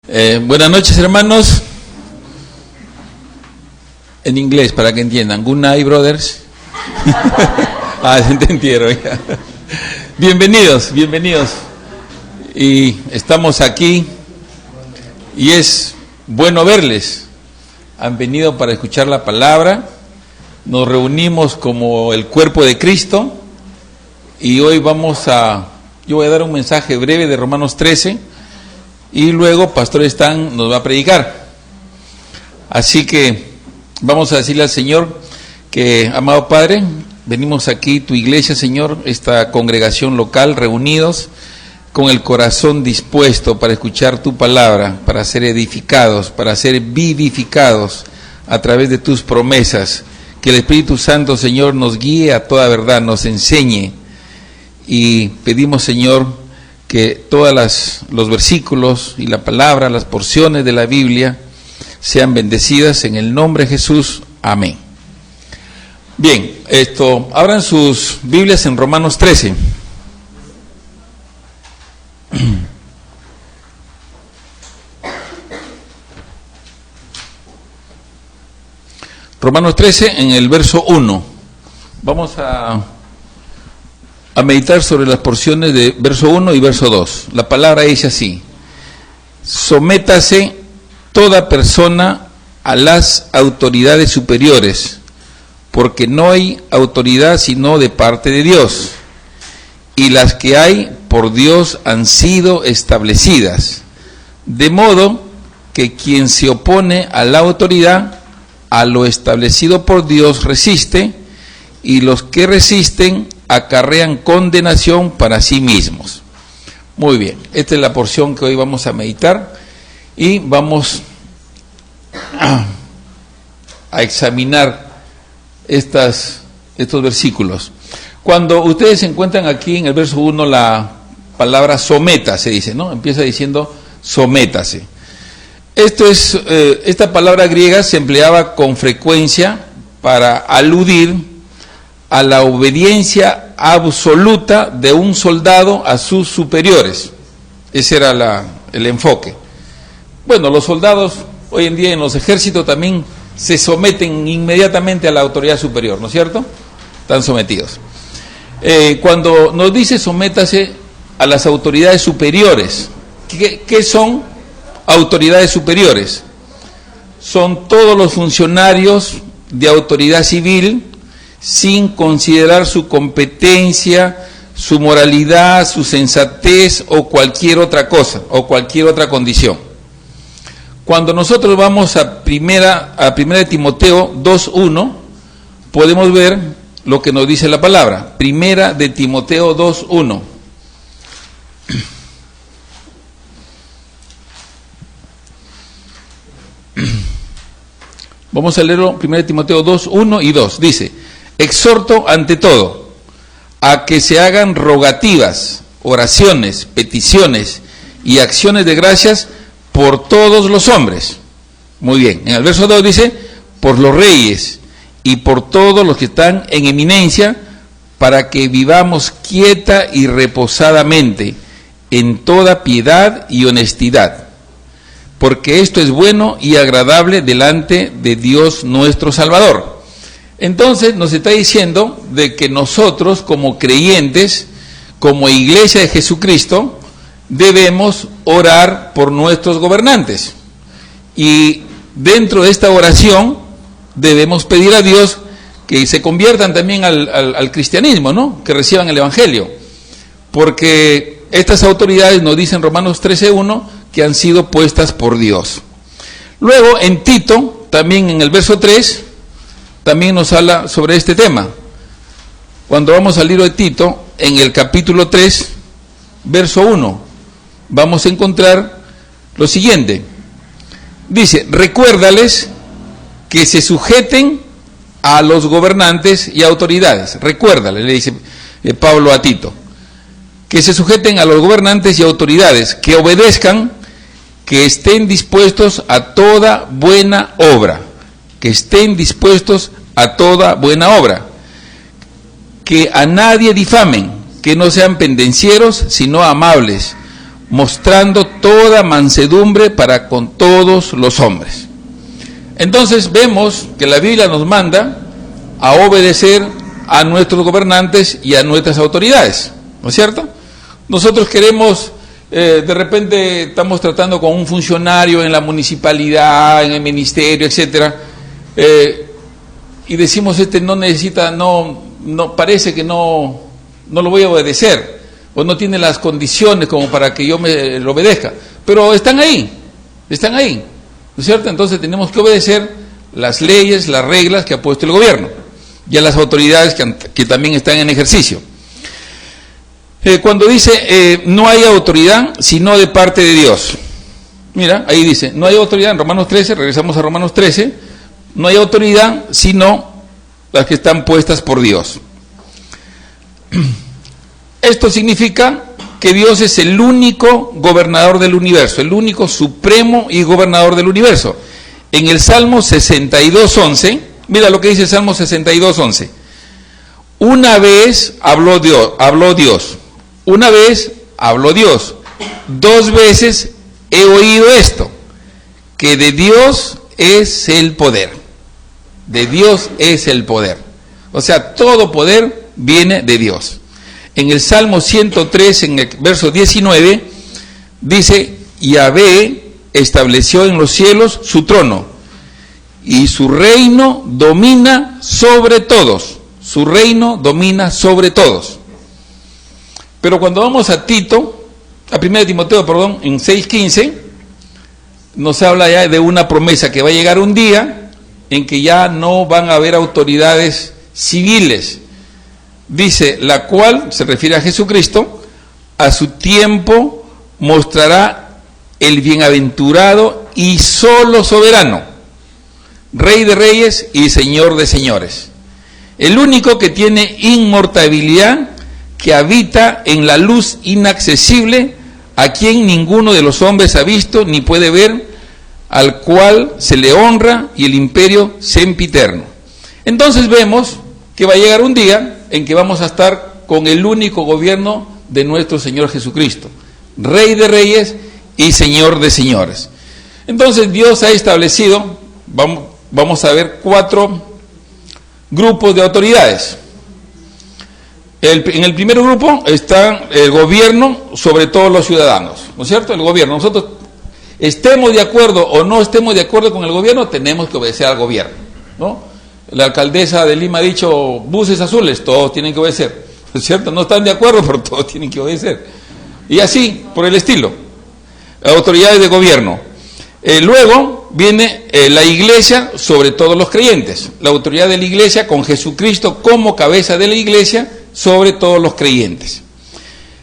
Buenas noches, hermanos. En inglés, para que entiendan. Good night, brothers. Te entendieron ya. Bienvenidos. Y estamos aquí y es bueno verles. Han venido para escuchar la palabra. Nos reunimos como el cuerpo de Cristo y hoy yo voy a dar un mensaje breve de Romanos 13 y luego Pastor Stan nos va a predicar. Así que vamos a decirle al Señor que, amado Padre, venimos aquí, tu iglesia, Señor, esta congregación local, reunidos con el corazón dispuesto para escuchar tu palabra, para ser edificados, para ser vivificados a través de tus promesas. Que el Espíritu Santo, Señor, nos guíe a toda verdad, nos enseñe. Y pedimos, Señor, que todos los versículos y la palabra, las porciones de la Biblia sean bendecidas en el nombre de Jesús. Amén. Bien, abran sus Biblias en Romanos 13. Romanos 13 en el verso 1. Vamos a meditar sobre las porciones de verso 1 y verso 2. La palabra dice así: sométase toda persona a las autoridades superiores, porque no hay autoridad sino de parte de Dios, y las que hay por Dios han sido establecidas, de modo que quien se opone a la autoridad, a lo establecido por Dios resiste, y los que resisten acarrean condenación para sí mismos. Muy bien, esta es la porción que hoy vamos a meditar y vamos a examinar estos versículos. Cuando ustedes se encuentran aquí en el verso 1 la palabra sométase, dice, ¿no? Empieza diciendo sométase. Esta palabra griega se empleaba con frecuencia para aludir a la obediencia absoluta de un soldado a sus superiores. Ese era el enfoque. Bueno, los soldados hoy en día en los ejércitos también se someten inmediatamente a la autoridad superior, ¿no es cierto? Están sometidos. Cuando nos dice sométase a las autoridades superiores, ¿qué son autoridades superiores? Son todos los funcionarios de autoridad civil, sin considerar su competencia, su moralidad, su sensatez o cualquier otra cosa, o cualquier otra condición. Cuando nosotros vamos a primera de Timoteo 2:1, podemos ver lo que nos dice la palabra. Primera de Timoteo 2:1. Vamos a leerlo, 1 Timoteo 2, 1 y 2. Dice: exhorto ante todo a que se hagan rogativas, oraciones, peticiones y acciones de gracias por todos los hombres. Muy bien. En el verso 2 dice: por los reyes y por todos los que están en eminencia, para que vivamos quieta y reposadamente en toda piedad y honestidad, porque esto es bueno y agradable delante de Dios nuestro Salvador. Entonces nos está diciendo de que nosotros como creyentes, como iglesia de Jesucristo, debemos orar por nuestros gobernantes. Y dentro de esta oración debemos pedir a Dios que se conviertan también al cristianismo, ¿no? Que reciban el Evangelio. Porque estas autoridades nos dicen Romanos 13:1 que han sido puestas por Dios. Luego en Tito, también en el verso 3, también nos habla sobre este tema. Cuando vamos al libro de Tito, en el capítulo 3, verso 1, vamos a encontrar lo siguiente. Dice: recuérdales que se sujeten a los gobernantes y autoridades. Recuérdales, le dice Pablo a Tito, que se sujeten a los gobernantes y autoridades, que obedezcan, que estén dispuestos a toda buena obra, que estén dispuestos a toda buena obra, que a nadie difamen, que no sean pendencieros, sino amables, mostrando toda mansedumbre para con todos los hombres. Entonces vemos que la Biblia nos manda a obedecer a nuestros gobernantes y a nuestras autoridades, ¿no es cierto? Nosotros queremos, de repente estamos tratando con un funcionario en la municipalidad, en el ministerio, etcétera, y decimos, no necesita, no parece que no lo voy a obedecer, o no tiene las condiciones como para que yo me lo obedezca, pero están ahí, ¿no es cierto? Entonces tenemos que obedecer las leyes, las reglas que ha puesto el gobierno y a las autoridades que también están en ejercicio. Cuando dice no hay autoridad sino de parte de Dios, mira, ahí dice, no hay autoridad, en Romanos 13, regresamos a Romanos 13, no hay autoridad sino las que están puestas por Dios. Esto significa que Dios es el único gobernador del universo, el único supremo y gobernador del universo. En el Salmo 62:11, mira lo que dice el Salmo 62:11. Una vez habló Dios, una vez habló Dios, 2 veces he oído esto, que de Dios es el poder. De Dios es el poder. O sea, todo poder viene de Dios. En el Salmo 103, en el verso 19, dice, Yahvé estableció en los cielos su trono, y su reino domina sobre todos. Su reino domina sobre todos. Pero cuando vamos a Tito, a 1 Timoteo, perdón, en 6:15, nos habla ya de una promesa que va a llegar un día en que ya no van a haber autoridades civiles. Dice, la cual, se refiere a Jesucristo, a su tiempo mostrará el bienaventurado y solo soberano, Rey de reyes y Señor de señores, el único que tiene inmortalidad, que habita en la luz inaccesible, a quien ninguno de los hombres ha visto ni puede ver, al cual se le honra y el imperio sempiterno. Entonces vemos que va a llegar un día en que vamos a estar con el único gobierno de nuestro Señor Jesucristo, Rey de reyes y Señor de señores. Entonces Dios ha establecido, vamos a ver 4 grupos de autoridades. En el primer grupo está el gobierno sobre todos los ciudadanos, ¿no es cierto? El gobierno, nosotros estemos de acuerdo o no estemos de acuerdo con el gobierno, tenemos que obedecer al gobierno, ¿no? La alcaldesa de Lima ha dicho, buses azules, todos tienen que obedecer, ¿no es cierto? No están de acuerdo, pero todos tienen que obedecer. Y así, por el estilo, autoridades de gobierno. Luego viene la iglesia sobre todos los creyentes, la autoridad de la iglesia con Jesucristo como cabeza de la iglesia sobre todos los creyentes.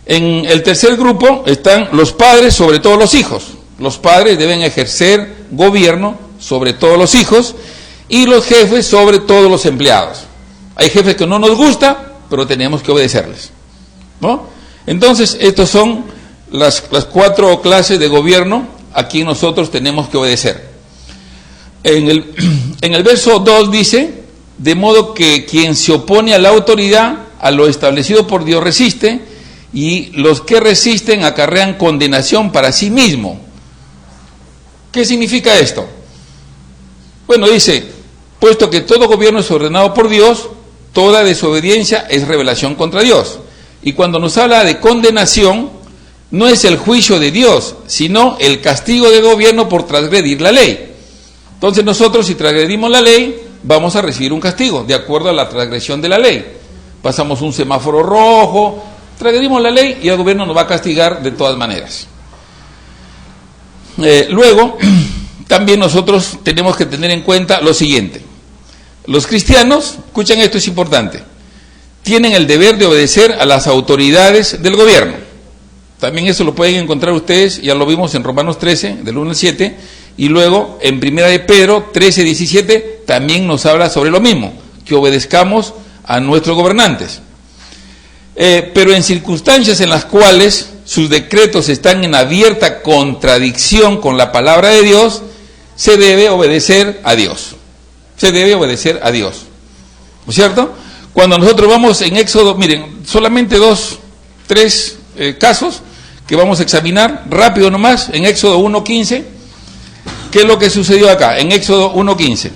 En el tercer grupo están los padres sobre todos los hijos. Los padres deben ejercer gobierno sobre todos los hijos y los jefes sobre todos los empleados. Hay jefes que no nos gusta, pero tenemos que obedecerles, ¿no? Entonces, estas son las 4 clases de gobierno a quien nosotros tenemos que obedecer. En el verso 2 dice, de modo que quien se opone a la autoridad, a lo establecido por Dios resiste, y los que resisten acarrean condenación para sí mismo. ¿Qué significa esto? Bueno, dice, puesto que todo gobierno es ordenado por Dios, toda desobediencia es rebelación contra Dios. Y cuando nos habla de condenación, no es el juicio de Dios, sino el castigo del gobierno por transgredir la ley. Entonces nosotros, si transgredimos la ley, vamos a recibir un castigo, de acuerdo a la transgresión de la ley. Pasamos un semáforo rojo, transgredimos la ley y el gobierno nos va a castigar de todas maneras. Luego, también nosotros tenemos que tener en cuenta lo siguiente. Los cristianos, escuchen esto, es importante, tienen el deber de obedecer a las autoridades del gobierno. También eso lo pueden encontrar ustedes, ya lo vimos en Romanos 13, del 1 al 7, y luego en 1 de Pedro 13, 17, también nos habla sobre lo mismo, que obedezcamos a nuestros gobernantes. Pero en circunstancias en las cuales sus decretos están en abierta contradicción con la palabra de Dios, se debe obedecer a Dios. Se debe obedecer a Dios, ¿no es cierto? Cuando nosotros vamos en Éxodo, miren, solamente 3 casos que vamos a examinar rápido nomás en Éxodo 1:15. ¿Qué es lo que sucedió acá? En Éxodo 1:15.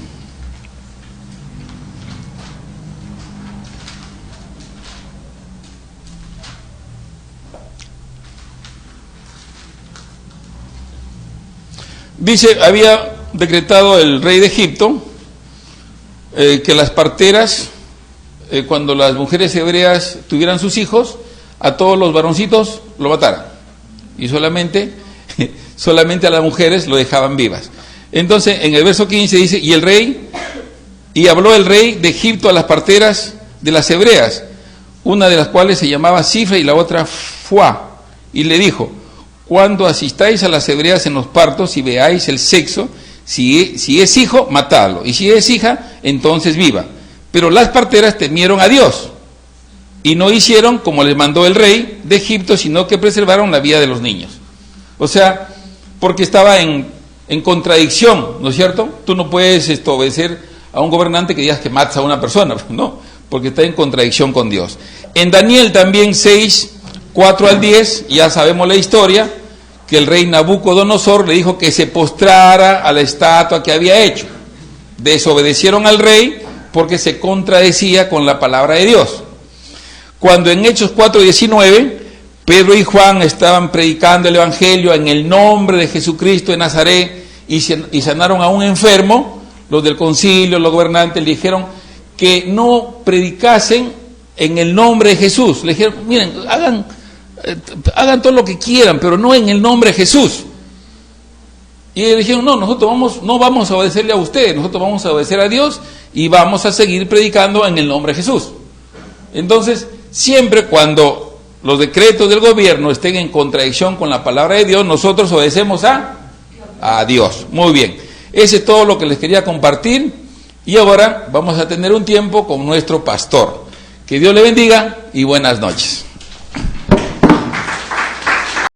Dice, había decretado el rey de Egipto que las parteras, cuando las mujeres hebreas tuvieran sus hijos, a todos los varoncitos lo mataran. Y solamente a las mujeres lo dejaban vivas. Entonces, en el verso 15 dice, y habló el rey de Egipto a las parteras de las hebreas, una de las cuales se llamaba Cifra y la otra Fuá, y le dijo, cuando asistáis a las hebreas en los partos y veáis el sexo, si es hijo, matadlo, y si es hija, entonces viva. Pero las parteras temieron a Dios, y no hicieron como les mandó el rey de Egipto, sino que preservaron la vida de los niños. O sea, porque estaba en contradicción, ¿no es cierto? Tú no puedes obedecer a un gobernante que digas que matas a una persona, no, porque está en contradicción con Dios. En Daniel también 6:4-10, ya sabemos la historia, que el rey Nabucodonosor le dijo que se postrara a la estatua que había hecho. Desobedecieron al rey porque se contradecía con la palabra de Dios. Cuando en Hechos 4:19, Pedro y Juan estaban predicando el evangelio en el nombre de Jesucristo de Nazaret y sanaron a un enfermo, los del concilio, los gobernantes le dijeron que no predicasen en el nombre de Jesús. Le dijeron, miren, hagan todo lo que quieran, pero no en el nombre de Jesús. Y le dijeron, no, nosotros no vamos a obedecerle a ustedes, nosotros vamos a obedecer a Dios y vamos a seguir predicando en el nombre de Jesús. Entonces, siempre cuando los decretos del gobierno estén en contradicción con la palabra de Dios, nosotros obedecemos a Dios. Muy bien, ese es todo lo que les quería compartir, y ahora vamos a tener un tiempo con nuestro pastor. Que Dios le bendiga y buenas noches.